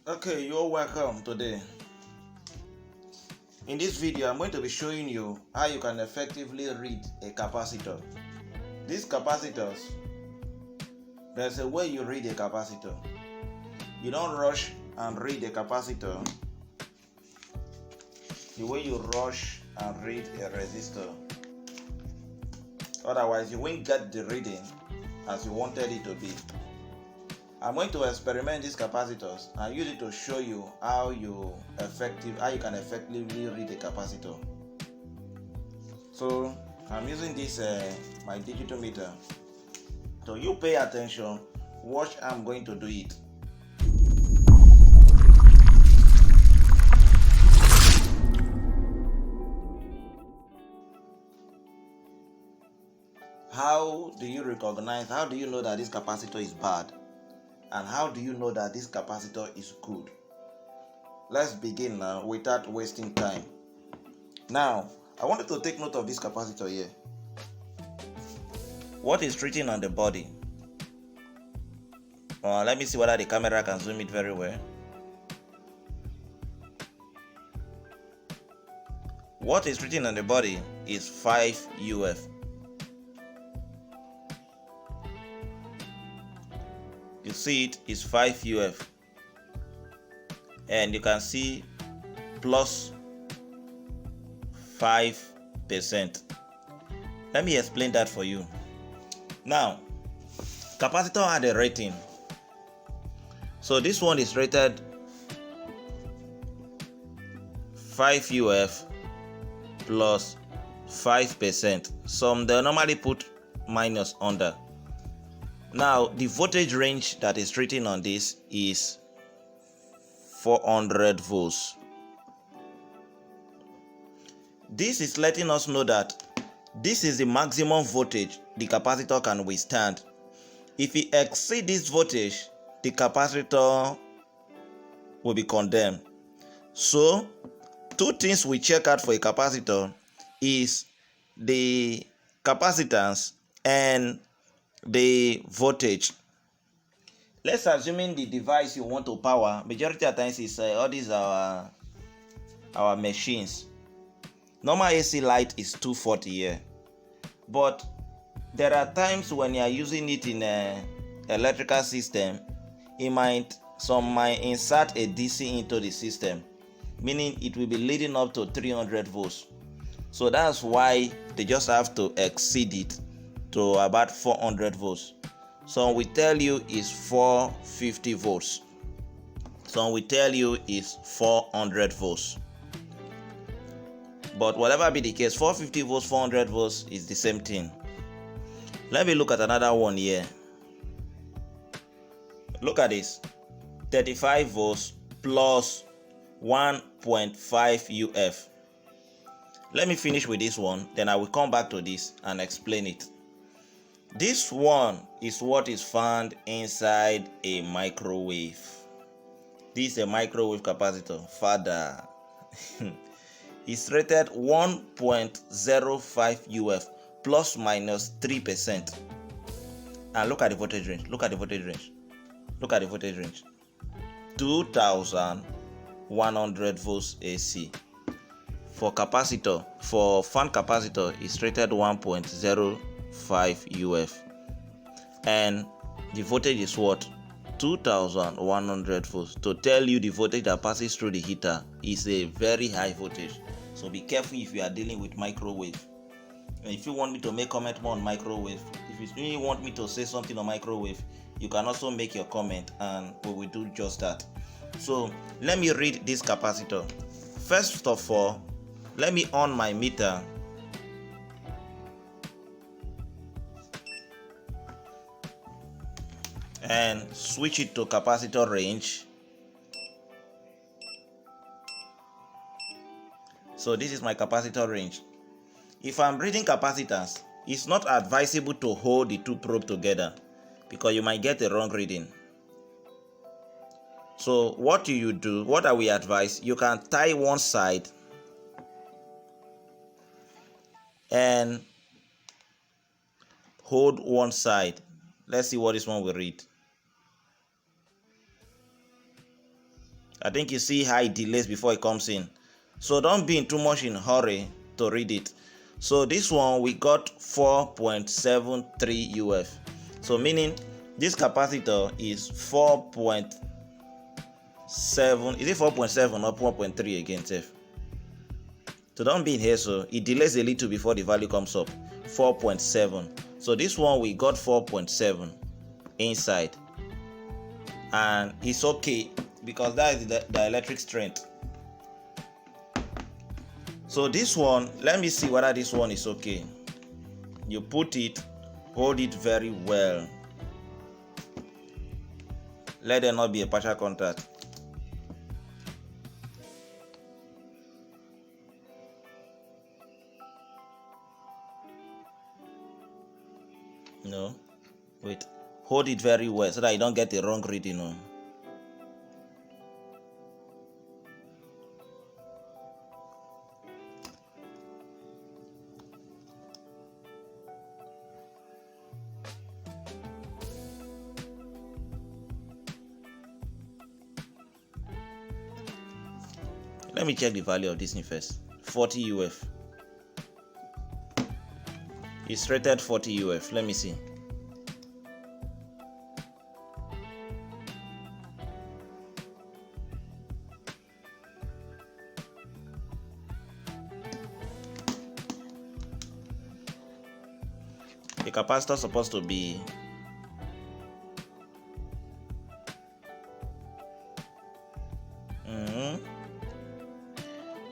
Okay, you're welcome today. In this video, I'm going to be showing you how you can effectively read a capacitor. These capacitors, there's a way you read a capacitor. You don't rush and read a capacitor the way you rush and read a resistor. Otherwise, you won't get the reading as you wanted it to be. I'm going to experiment these capacitors and use it to show you how you can effectively read a capacitor. So I'm using this my digital meter. So you pay attention, watch how I'm going to do it. How do you know that this capacitor is bad? And how do you know that this capacitor is good? Let's begin now without wasting time. Now, I wanted to take note of this capacitor here. What is written on the body? Let me see whether the camera can zoom it very well. What is written on the body is 5 UF. You see it is 5 UF, and you can see plus 5%. Let me explain that for you. Now, capacitor had a rating. So this one is rated 5 UF plus 5%. Some they normally put minus under. Now, the voltage range that is written on this is 400 volts. This is letting us know that this is the maximum voltage the capacitor can withstand. If it exceeds this voltage, the capacitor will be condemned. So, two things we check out for a capacitor is the capacitance and the voltage. Let's assume the device you want to power, majority of times is all these are our machines. Normal AC light is 240 here, but there are times when you are using it in a electrical system, some might insert a DC into the system, meaning it will be leading up to 300 volts. So that's why they just have to exceed it to about 400 volts. Some will tell you is 450 volts. Some will tell you is 400 volts. But whatever be the case, 450 volts, 400 volts is the same thing. Let me look at another one here. Look at this. 35 volts plus 1.5 UF. Let me finish with this one, then I will come back to this and explain it. This one is what is found inside a microwave. This is a microwave capacitor. Father. It's rated 1.05 UF plus minus 3%. And look at the voltage range. Look at the voltage range. 2100 volts AC. For fan capacitor, it's rated 1.05 UF, and the voltage is what? 2100 volts. To tell you the voltage that passes through the heater is a very high voltage. So be careful if you are dealing with microwave. And if you want me to make comment more on microwave, if you really want me to say something on microwave, you can also make your comment and we will do just that. So let me read this capacitor. First of all, let me on my meter. And switch it to capacitor range. So this is my capacitor range. If I'm reading capacitance, it's not advisable to hold the two probes together because you might get a wrong reading. So what do you do? What are we advise? You can tie one side and hold one side. Let's see what this one will read. I think you see how it delays before it comes in. So don't be in too much in hurry to read it. So this one we got 4.73 UF. So meaning this capacitor is 4.7. Is it 4.7 or 4.3 again, Seth? So don't be in here, so it delays a little before the value comes up. 4.7. So this one we got 4.7 inside. And it's okay because that is the electric strength. So this one, let me see whether this one is okay. You put it, hold it very well. Let there not be a partial contact. No, wait. Hold it very well so that you don't get the wrong reading. No. Let me check the value of this thing first. 40 UF. It's rated 40 UF. Let me see. The capacitor is supposed to be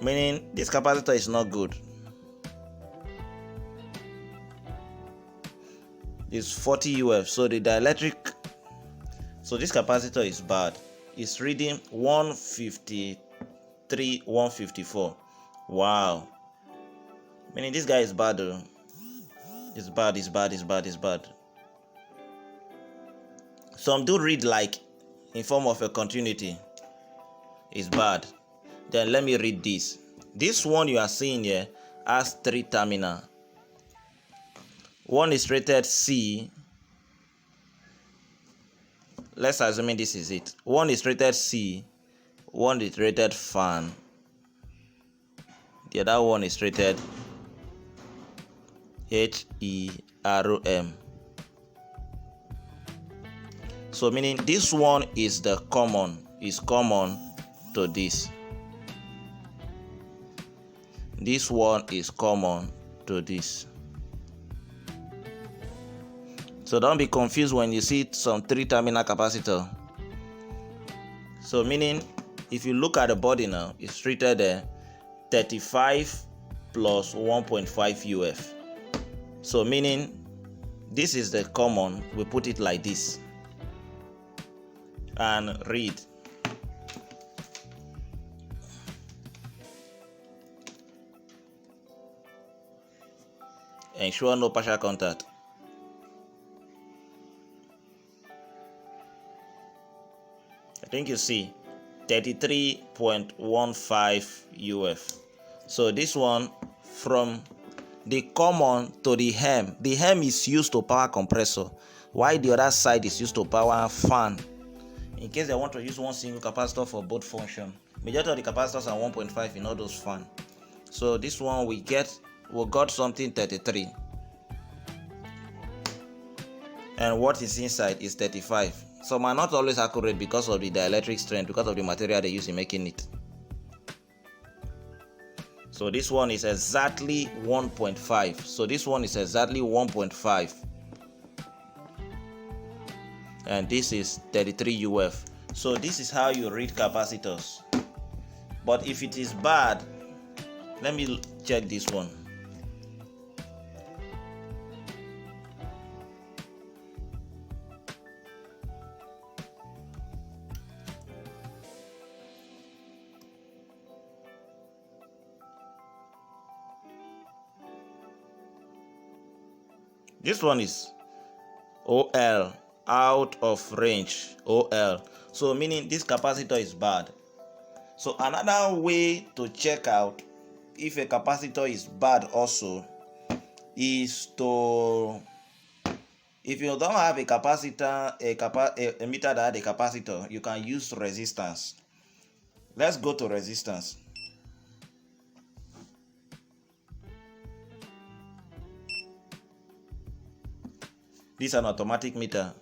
meaning this capacitor is not good. It's 40 UF, so the dielectric, so this capacitor is bad. It's reading 153, 154. Wow. Meaning this guy is bad though. It's bad, it's bad, it's bad, it's bad. Some do read like in form of a continuity. It's bad. Then let me read this. This one you are seeing here has 3 terminal. One is rated C. Let's assume this is it. One is rated C. One is rated fan. The other one is rated HEROM. So meaning this one is the common, is common to this. This one is common to this. So don't be confused when you see some 3-terminal capacitor. So meaning if you look at the body now, it's rated 35 plus 1.5 UF. So meaning this is the common, we put it like this and read. Ensure no partial contact. I think you see 33.15 UF. So this one from the common to the hem. The hem is used to power compressor, while the other side is used to power fan. In case they want to use one single capacitor for both function. Majority of the capacitors are 1.5 in all those fan. So this one we got something 33. And what is inside is 35. So might not always accurate because of the dielectric strength, because of the material they use in making it. So this one is exactly 1.5. So this one is exactly 1.5. And this is 33 UF. So this is how you read capacitors. But if it is bad, let me check this one. This one is OL, out of range, OL. So meaning this capacitor is bad. So another way to check out if a capacitor is bad also is to, if you don't have a capacitor, a meter that had a capacitor, you can use resistance. Let's go to resistance. This is an automatic meter.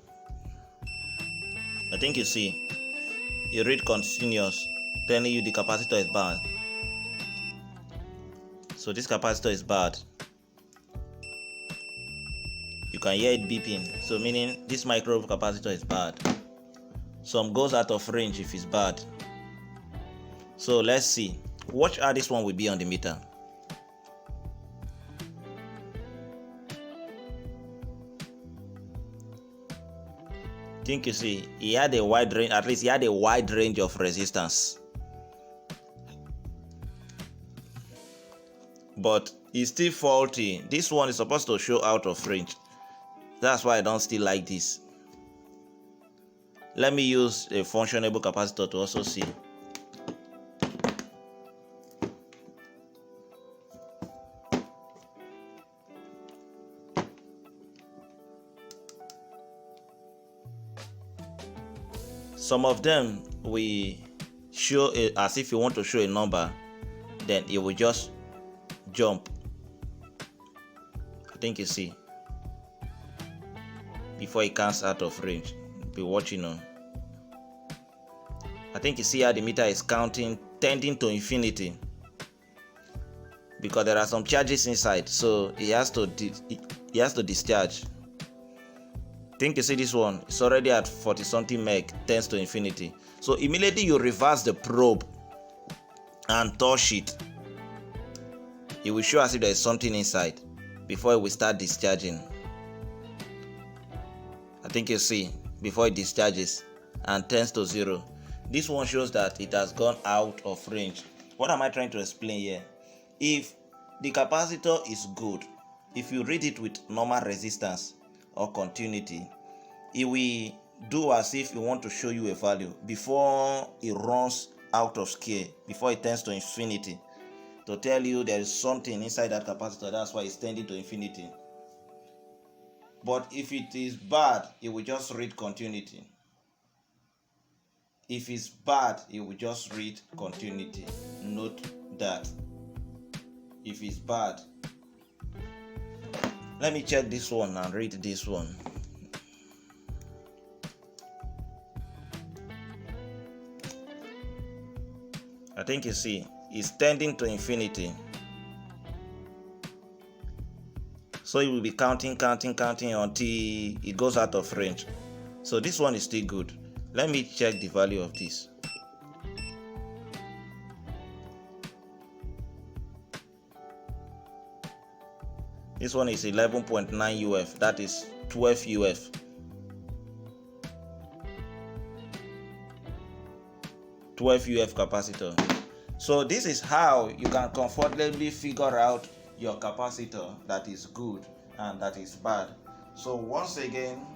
I think you see, you read continuous, telling you the capacitor is bad. So this capacitor is bad. You can hear it beeping, so meaning this micro capacitor is bad. Some goes out of range if it's bad. So let's see. Watch how this one will be on the meter. Think you see, he had a wide range, at least he had a wide range of resistance. But it's still faulty. This one is supposed to show out of range. That's why I don't still like this. Let me use a functionable capacitor to also see. Some of them we show it as if you want to show a number, then it will just jump. I think you see, before it comes out of range. Be watching on. I think you see how the meter is counting, tending to infinity, because there are some charges inside, so it has to discharge. Think you see this one, it's already at 40 something meg, tends to infinity. So immediately you reverse the probe and touch it, it will show as if there is something inside before it will start discharging. I think you see, before it discharges and tends to 0. This one shows that it has gone out of range. What am I trying to explain here? If the capacitor is good, if you read it with normal resistance or continuity, it will do as if it want to show you a value before it runs out of scale, before it tends to infinity, to tell you there is something inside that capacitor. That's why it's tending to infinity. But if it is bad, it will just read continuity. If it's bad, it will just read continuity. Note that. If it's bad, let me check this one and read this one. I think you see, it's tending to infinity. So it will be counting until it goes out of range. So this one is still good. Let me check the value of this. This one is 11.9 UF, that is 12 UF. UF capacitor. So this is how you can comfortably figure out your capacitor that is good and that is bad. So once again,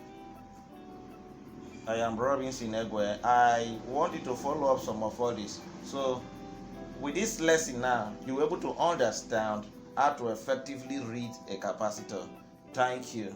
I am Robinson Egwe. I want you to follow up some of all this. So with this lesson now, you're able to understand how to effectively read a capacitor. Thank you.